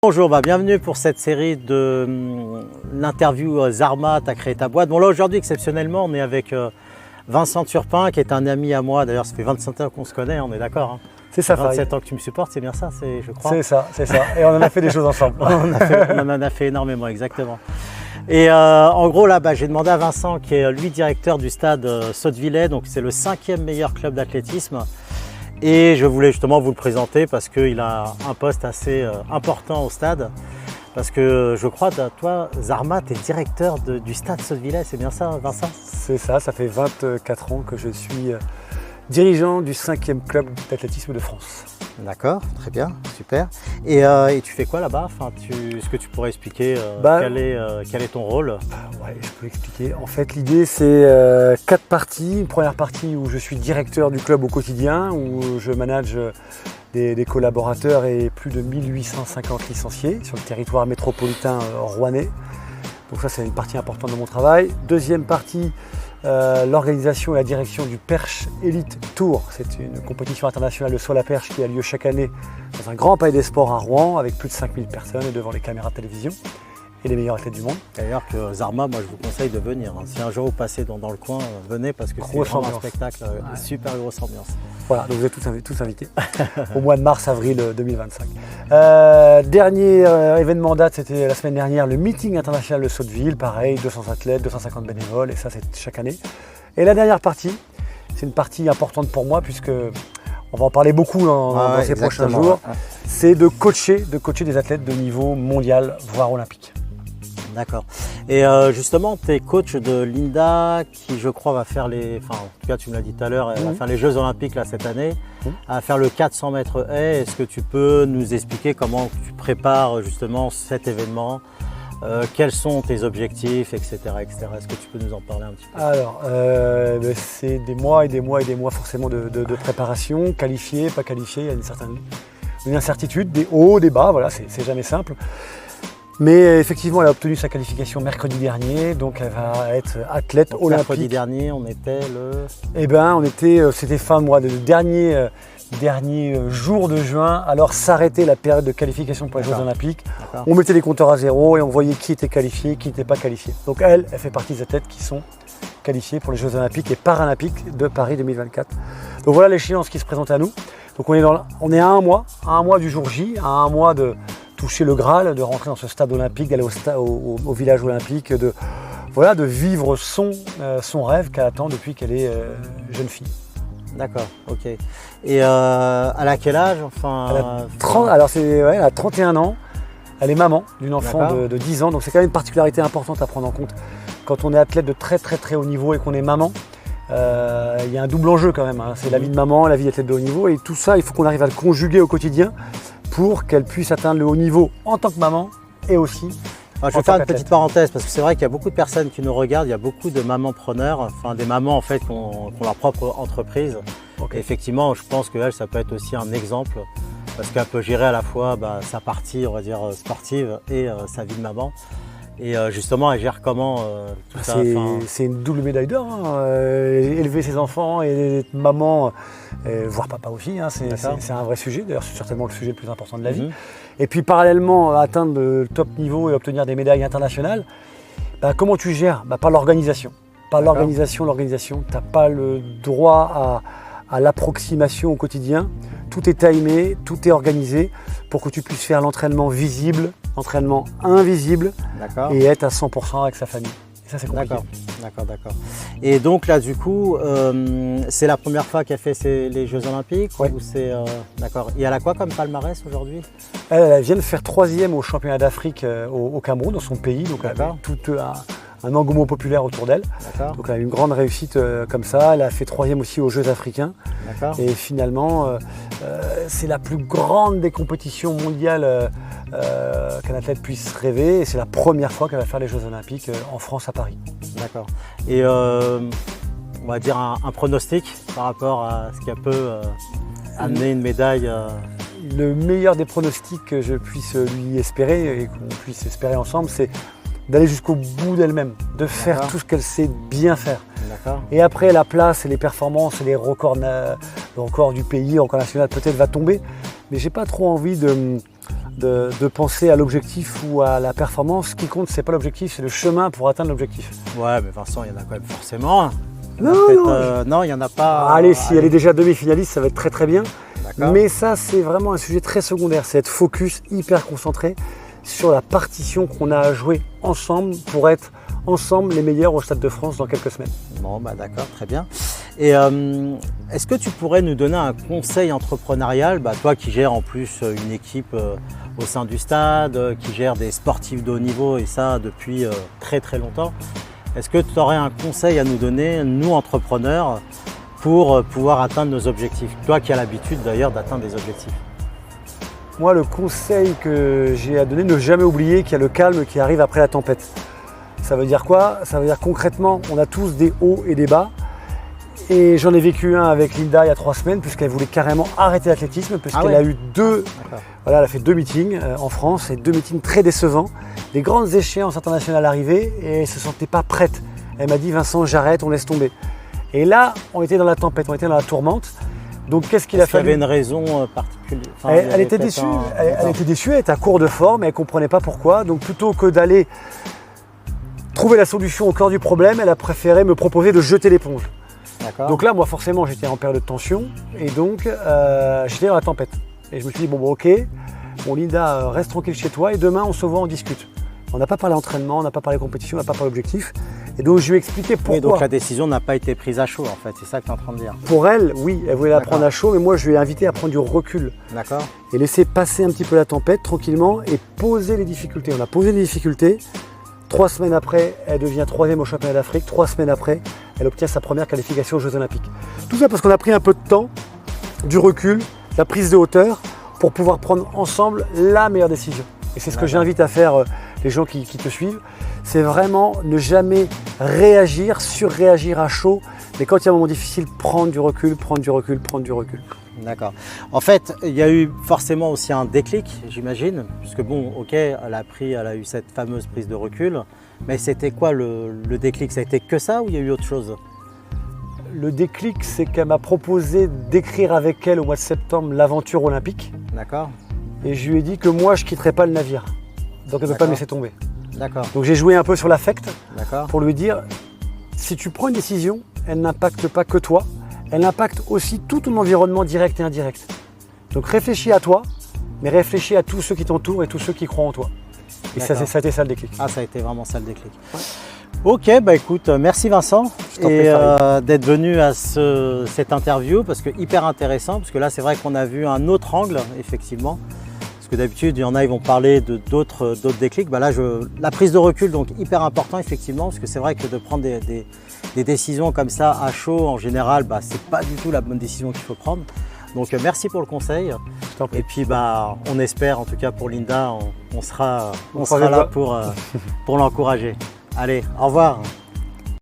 Bonjour, bienvenue pour cette série de l'interview Zarma, tu as créé ta boîte. Bon là aujourd'hui exceptionnellement on est avec Vincent Turpin qui est un ami à moi, d'ailleurs ça fait 25 ans qu'on se connaît, on est d'accord hein. C'est ça, 27 ans que tu me supportes, c'est bien ça, je crois. C'est ça, et on en a fait des choses ensemble. on en a fait énormément, exactement. Et en gros là j'ai demandé à Vincent qui est lui directeur du stade Sottevillers, donc c'est le 5e meilleur club d'athlétisme. Et je voulais justement vous le présenter parce qu'il a un poste assez important au stade. Parce que je crois, toi, Zarma, tu es directeur du stade Sottevillers, c'est bien ça, Vincent? C'est ça, ça fait 24 ans que je suis dirigeant du 5e club d'athlétisme de France. D'accord, très bien, super. Et tu fais quoi là-bas? Est-ce que tu pourrais expliquer quel est ton rôle? Ouais, je peux expliquer. En fait, l'idée, c'est 4 parties. Une première partie où je suis directeur du club au quotidien, où je manage des collaborateurs et plus de 1850 licenciés sur le territoire métropolitain rouennais. Donc ça, c'est une partie importante de mon travail. Deuxième partie, l'organisation et la direction du Perche Elite Tour. C'est une compétition internationale de saut à la perche qui a lieu chaque année dans un grand palais des sports à Rouen avec plus de 5000 personnes et devant les caméras de télévision et les meilleurs athlètes du monde. D'ailleurs que Zarma, moi je vous conseille de venir. Si un jour vous passez dans le coin, venez parce que c'est vraiment un spectacle, super grosse ambiance. Voilà, donc vous êtes tous invités au mois de mars-avril 2025. Dernier événement date, c'était la semaine dernière, le meeting international de Sotteville, pareil, 200 athlètes, 250 bénévoles, et ça c'est chaque année. Et la dernière partie, c'est une partie importante pour moi, puisque on va en parler beaucoup dans ces prochains jours, c'est de coacher des athlètes de niveau mondial, voire olympique. D'accord. Et justement, tu es coach de Linda qui, je crois, va faire en tout cas, tu me l'as dit tout à l'heure, elle va faire les Jeux Olympiques là, cette année, elle va faire le 400 mètres haies. Est-ce que tu peux nous expliquer comment tu prépares justement cet événement? Quels sont tes objectifs, etc. Est-ce que tu peux nous en parler un petit peu? Alors, c'est des mois et des mois et des mois forcément de préparation, qualifié, pas qualifié, il y a une incertitude, des hauts, des bas, voilà, c'est jamais simple. Mais effectivement, elle a obtenu sa qualification mercredi dernier, donc elle va être athlète olympique. Mercredi dernier, on était le... Eh bien, c'était fin mois, le dernier jour de juin, alors s'arrêtait la période de qualification pour les Jeux Olympiques. On mettait les compteurs à zéro et on voyait qui était qualifié, qui n'était pas qualifié. Donc elle fait partie des athlètes qui sont qualifiés pour les Jeux Olympiques et Paralympiques de Paris 2024. Donc voilà l'échéance qui se présente à nous. Donc on est à un mois du jour J, à un mois de toucher le Graal, de rentrer dans ce stade olympique, d'aller au village olympique, de vivre son rêve qu'elle attend depuis qu'elle est jeune fille. D'accord, ok. Et elle a quel âge elle a 31 ans, elle est maman d'une enfant de 10 ans, donc c'est quand même une particularité importante à prendre en compte. Quand on est athlète de très très très haut niveau et qu'on est maman, il y a un double enjeu quand même, hein. C'est la vie de maman, la vie d'athlète de haut niveau, et tout ça, il faut qu'on arrive à le conjuguer au quotidien pour qu'elle puisse atteindre le haut niveau en tant que maman et aussi je vais faire une petite parenthèse parce que c'est vrai qu'il y a beaucoup de personnes qui nous regardent, il y a beaucoup de mamans preneurs, des mamans en fait qui ont leur propre entreprise. Et effectivement, je pense qu'elle, ça peut être aussi un exemple parce qu'elle peut gérer à la fois sa partie, on va dire, sportive et sa vie de maman. Et justement, elle gère comment tout ça? C'est une double médaille d'or, hein. Élever ses enfants et être maman, voire papa aussi, hein, c'est un vrai sujet. D'ailleurs, c'est certainement le sujet le plus important de la vie. Et puis parallèlement, atteindre le top niveau et obtenir des médailles internationales, comment tu gères? Par l'organisation. L'organisation, tu n'as pas le droit à l'approximation au quotidien. Tout est timé, tout est organisé pour que tu puisses faire l'entraînement visible, l'entraînement invisible et être à 100% avec sa famille. Et ça, c'est compliqué. D'accord. Et donc là, du coup, c'est la première fois qu'elle fait les Jeux Olympiques? Ouais. D'accord. Et elle a quoi comme palmarès aujourd'hui? Elle vient de faire 3e au championnat d'Afrique au Cameroun, dans son pays. Donc elle a tout un engouement populaire autour d'elle. Donc elle a eu une grande réussite comme ça. Elle a fait 3e aussi aux Jeux africains. Et finalement, c'est la plus grande des compétitions mondiales qu'un athlète puisse rêver. Et c'est la première fois qu'elle va faire les Jeux Olympiques en France, à Paris. D'accord. Et on va dire un pronostic par rapport à ce qu'elle peut amener une médaille Le meilleur des pronostics que je puisse lui espérer et qu'on puisse espérer ensemble, c'est d'aller jusqu'au bout d'elle-même, de faire tout ce qu'elle sait bien faire. Et après, la place et les performances et les records du pays, record national peut-être va tomber, mais j'ai pas trop envie de de penser à l'objectif ou à la performance. Ce qui compte, c'est pas l'objectif, c'est le chemin pour atteindre l'objectif. Ouais, mais Vincent, il y en a quand même forcément un. Non, il n'y en a pas. Allez, si elle est déjà demi-finaliste, ça va être très très bien. D'accord. Mais ça, c'est vraiment un sujet très secondaire. C'est être focus, hyper concentré sur la partition qu'on a à jouer ensemble pour être ensemble les meilleurs au Stade de France dans quelques semaines. Bon, bah d'accord, très bien. Et est-ce que tu pourrais nous donner un conseil entrepreneurial, toi qui gères en plus une équipe au sein du stade, qui gère des sportifs de haut niveau et ça depuis très très longtemps. Est-ce que tu aurais un conseil à nous donner, nous entrepreneurs, pour pouvoir atteindre nos objectifs? Toi qui as l'habitude d'ailleurs d'atteindre des objectifs. Moi, le conseil que j'ai à donner, ne jamais oublier qu'il y a le calme qui arrive après la tempête. Ça veut dire quoi? Ça veut dire concrètement, on a tous des hauts et des bas. Et j'en ai vécu un avec Linda il y a 3 semaines, puisqu'elle voulait carrément arrêter l'athlétisme, puisqu'elle a eu elle a fait 2 meetings en France, et 2 meetings très décevants. Des grandes échéances internationales arrivaient et elle ne se sentait pas prête. Elle m'a dit, Vincent, j'arrête, on laisse tomber. Et là, on était dans la tempête, on était dans la tourmente. Donc qu'est-ce qu'il a fallu? Il y avait une raison particulière. Elle était déçue, elle était déçue, elle était à court de forme et elle ne comprenait pas pourquoi. Donc plutôt que d'aller trouver la solution au cœur du problème, elle a préféré me proposer de jeter l'éponge. Donc là, moi forcément, j'étais en période de tension et donc j'étais dans la tempête. Et je me suis dit, bon ok, Linda, reste tranquille chez toi et demain on se voit, on discute. On n'a pas parlé entraînement, on n'a pas parlé compétition, on n'a pas parlé objectif. Et donc je lui ai expliqué pourquoi. Oui, donc la décision n'a pas été prise à chaud en fait, c'est ça que tu es en train de dire. Pour elle, oui, elle voulait la prendre à chaud, mais moi je lui ai invité à prendre du recul. D'accord. Et laisser passer un petit peu la tempête tranquillement et poser les difficultés. On a posé les difficultés. 3 semaines après, elle devient 3e au championnat d'Afrique. 3 semaines après, elle obtient sa première qualification aux Jeux Olympiques. Tout ça parce qu'on a pris un peu de temps, du recul, la prise de hauteur pour pouvoir prendre ensemble la meilleure décision. Et c'est ce que j'invite à faire les gens qui te suivent. C'est vraiment ne jamais réagir, surréagir à chaud. Mais quand il y a un moment difficile, prendre du recul, prendre du recul, prendre du recul. D'accord. En fait, il y a eu forcément aussi un déclic, j'imagine, puisque bon, ok, elle a eu cette fameuse prise de recul, mais c'était quoi le déclic? Ça a été que ça ou il y a eu autre chose? Le déclic, c'est qu'elle m'a proposé d'écrire avec elle au mois de septembre l'aventure olympique. D'accord. Et je lui ai dit que moi, je ne quitterais pas le navire. Donc elle ne peut pas me laisser tomber. D'accord. Donc j'ai joué un peu sur l'affect pour lui dire, si tu prends une décision, elle n'impacte pas que toi, elle impacte aussi tout ton environnement direct et indirect. Donc réfléchis à toi, mais réfléchis à tous ceux qui t'entourent et tous ceux qui croient en toi. Et ça a été ça le déclic. Ah, ça a été vraiment ça le déclic. Ouais. Ok, écoute, merci Vincent d'être venu à cette interview parce que hyper intéressant, parce que là c'est vrai qu'on a vu un autre angle effectivement. Parce que d'habitude il y en a, ils vont parler d'autres déclics. Là, la prise de recul, donc hyper important effectivement, parce que c'est vrai que de prendre des décisions comme ça à chaud en général, c'est pas du tout la bonne décision qu'il faut prendre. Donc merci pour le conseil. Et puis on espère, en tout cas pour Linda, on sera là pour l'encourager. Allez, au revoir.